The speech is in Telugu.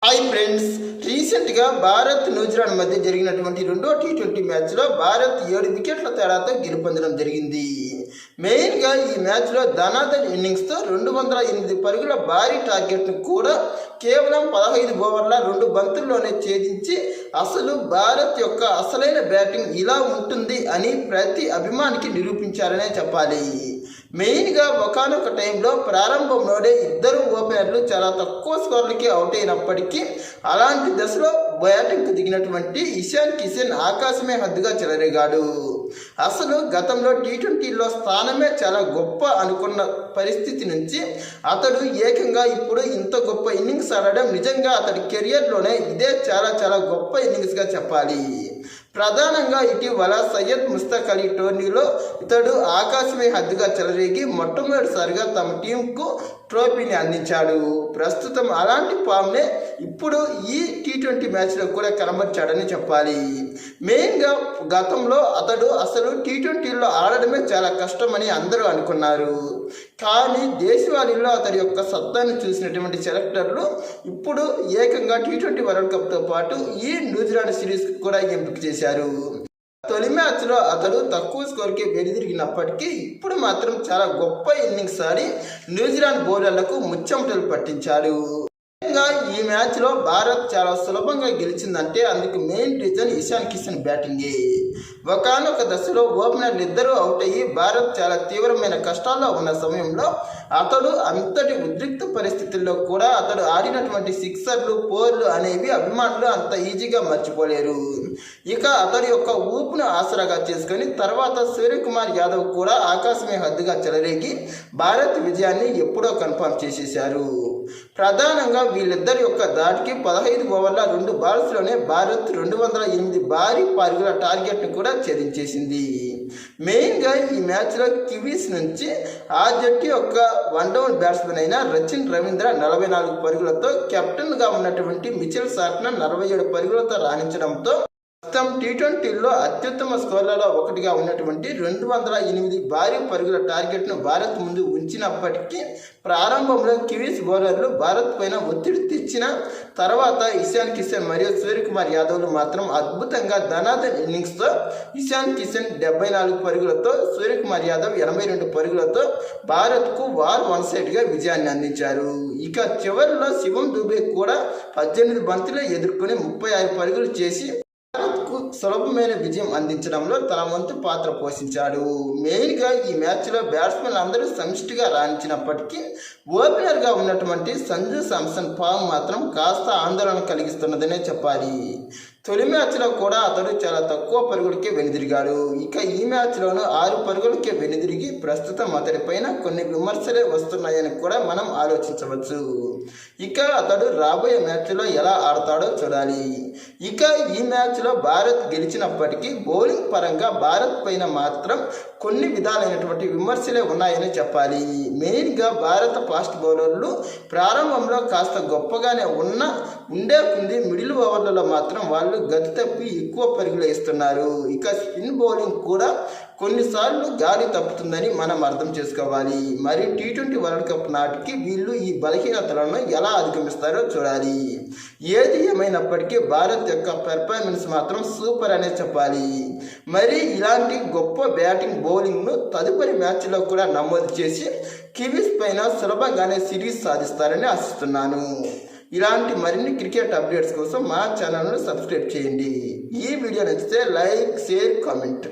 హాయ్ ఫ్రెండ్స్, రీసెంట్గా భారత్ న్యూజిలాండ్ మధ్య జరిగినటువంటి రెండో టీ20 మ్యాచ్లో భారత్ 7 వికెట్ల తేడాతో గెలుపొందడం జరిగింది. మెయిన్గా ఈ మ్యాచ్లో ధనాధన్ ఇన్నింగ్స్తో 208 పరుగుల భారీ టార్గెట్ను కూడా కేవలం 15 ఓవర్ల 2 బంతుల్లోనే ఛేదించి అసలు భారత్ యొక్క అసలైన బ్యాటింగ్ ఇలా ఉంటుంది అని ప్రతి అభిమానికి నిరూపించారనే చెప్పాలి. మెయిన్గా ఒకానొక టైంలో ప్రారంభంలోనే ఇద్దరు ఓపెనర్లు చాలా తక్కువ స్కోర్లకి అవుట్ అయినప్పటికీ అలాంటి దశలో బ్యాటింగ్కు దిగినటువంటి ఇషాన్ కిషన్ ఆకాశమే హద్దుగా చెలరేగాడు. అసలు గతంలో టీ20లో స్థానమే చాలా గొప్ప అనుకున్న పరిస్థితి నుంచి అతడు ఏకంగా ఇప్పుడు ఇంత గొప్ప ఇన్నింగ్స్ ఆడడం నిజంగా అతడి కెరియర్లోనే ఇదే చాలా చాలా గొప్ప ఇన్నింగ్స్గా చెప్పాలి. ప్రధానంగా ఇటీవల సయ్యద్ ముస్తక్ అలీ టోర్నీలో ఇతడు ఆకాశమే హద్దుగా చెలరేగి మొట్టమొదటిసారిగా తమ టీంకు ట్రోఫీని అందించాడు. ప్రస్తుతం అలాంటి ఫామ్నే ఇప్పుడు ఈ టీ20 మ్యాచ్లో కూడా కనబర్చాడని చెప్పాలి. మెయిన్గా గతంలో అతడు అసలు టీ20లో ఆడడమే చాలా కష్టమని అందరూ అనుకున్నారు. కానీ దేశవాళీలో అతడి యొక్క సత్తాను చూసినటువంటి సెలెక్టర్లు ఇప్పుడు ఏకంగా టీ20 వరల్డ్ కప్తో పాటు ఈ న్యూజిలాండ్ సిరీస్కి కూడా ఎంపిక చేశారు. తొలి మ్యాచ్లో అతడు తక్కువ స్కోర్కి వెనుదిరిగినప్పటికీ ఇప్పుడు మాత్రం చాలా గొప్ప ఇన్నింగ్స్ ఆడి న్యూజిలాండ్ బౌలర్లకు ముచ్చెమటలు పట్టించాడు. ఈ మ్యాచ్లో భారత్ చాలా సులభంగా గెలిచిందంటే అందుకు మెయిన్ రీజన్ ఇషాన్ కిషన్ బ్యాటింగే. ఒకానొక దశలో ఓపెనర్లు ఇద్దరూ అవుట్ అయ్యి భారత్ చాలా తీవ్రమైన కష్టాల్లో ఉన్న సమయంలో అతడు అంతటి ఉద్రిక్త పరిస్థితుల్లో కూడా అతడు ఆడినటువంటి సిక్సర్లు, ఫోర్లు అనేవి అభిమానులు అంత ఈజీగా మర్చిపోలేరు. ఇక అతడి యొక్క ఊపును ఆసరాగా చేసుకొని తర్వాత సూర్యకుమార్ యాదవ్ కూడా ఆకాశమే హద్దుగా చెలరేగి భారత్ విజయాన్ని ఎప్పుడో కన్ఫర్మ్ చేసేశారు. ప్రధానంగా వీళ్ళిద్దరి యొక్క దాటికి 15 ఓవర్ల 2 బాల్స్లోనే భారత్ 208 భారీ పరుగుల టార్గెట్ను కూడా ఛేదించేసింది. మెయిన్గా ఈ మ్యాచ్లో కివీస్ నుంచి ఆ జట్టు యొక్క వన్డౌన్ బ్యాట్స్మెన్ అయిన రచిన్ రవీంద్ర 44 పరుగులతో, కెప్టెన్గా ఉన్నటువంటి మిచెల్ సార్ట్నర్ 47 పరుగులతో రాణించడంతో ప్రస్తుతం టీ20లో అత్యుత్తమ స్కోర్లలో ఒకటిగా ఉన్నటువంటి 208 భారీ పరుగుల టార్గెట్ను భారత్ ముందు ఉంచినప్పటికీ ప్రారంభంలో కివీస్ బౌలర్లు భారత్ పైన ఒత్తిడి తెచ్చిన తర్వాత ఇషాన్ కిషన్ మరియు సూర్యకుమార్ యాదవ్లు మాత్రం అద్భుతంగా ధనాధన్ ఇన్నింగ్స్తో ఇషాన్ కిషన్ 74 పరుగులతో, సూర్యకుమార్ యాదవ్ 82 పరుగులతో భారత్కు వార్ వన్ సైడ్గా విజయాన్ని అందించారు. ఇక చివరిలో శివం దుబే కూడా 18 బంతులు ఎదుర్కొని 36 పరుగులు చేసి భారత్కు సులభమైన విజయం అందించడంలో తన వంతు పాత్ర పోషించాడు. మెయిన్గా ఈ మ్యాచ్లో బ్యాట్స్మెన్ అందరూ సమిష్టిగా రాణించినప్పటికీ ఓపెనర్గా ఉన్నటువంటి సంజు శాంసన్ ఫామ్ మాత్రం కాస్త ఆందోళన కలిగిస్తున్నదనే చెప్పాలి. తొలి మ్యాచ్లో కూడా అతడు చాలా తక్కువ పరుగులకే వెనుదిరిగాడు. ఇక ఈ మ్యాచ్లోనూ 6 పరుగులకే వెనుదిరిగి ప్రస్తుతం అతడిపైన కొన్ని విమర్శలే వస్తున్నాయని కూడా మనం ఆలోచించవచ్చు. ఇక అతడు రాబోయే మ్యాచ్లో ఎలా ఆడతాడో చూడాలి. ఇక ఈ మ్యాచ్లో భారత్ గెలిచినప్పటికీ బౌలింగ్ పరంగా భారత్ పైన మాత్రం కొన్ని విధాలైనటువంటి విమర్శలే ఉన్నాయని చెప్పాలి. మెయిన్గా భారత ఫాస్ట్ బౌలర్లు ప్రారంభంలో కాస్త గొప్పగానే ఉండే కొంది మిడిల్ ఓవర్లలో మాత్రం వాళ్ళు గతి తప్పి ఎక్కువ పరుగులు వేస్తున్నారు. ఇక స్పిన్ బౌలింగ్ కూడా కొన్నిసార్లు గాలి తప్పుతుందని మనం అర్థం చేసుకోవాలి. మరి టీ20 వరల్డ్ కప్ నాటికి వీళ్ళు ఈ బలహీనతలను ఎలా అధిగమిస్తారో చూడాలి. ఏది ఏమైనప్పటికీ భారత్ యొక్క పెర్ఫార్మెన్స్ మాత్రం సూపర్ అనే చెప్పాలి. మరి ఇలాంటి గొప్ప బ్యాటింగ్ బౌలింగ్ను తదుపరి మ్యాచ్లో కూడా నమోదు చేసి కివీస్ పైన సులభంగానే సిరీస్ సాధిస్తారని ఆశిస్తున్నాను. ఇలాంటి మరిన్ని క్రికెట్ అప్డేట్స్ కోసం మా ఛానల్ను సబ్స్క్రైబ్ చేయండి. ఈ వీడియో నచ్చితే లైక్, షేర్, కామెంట్.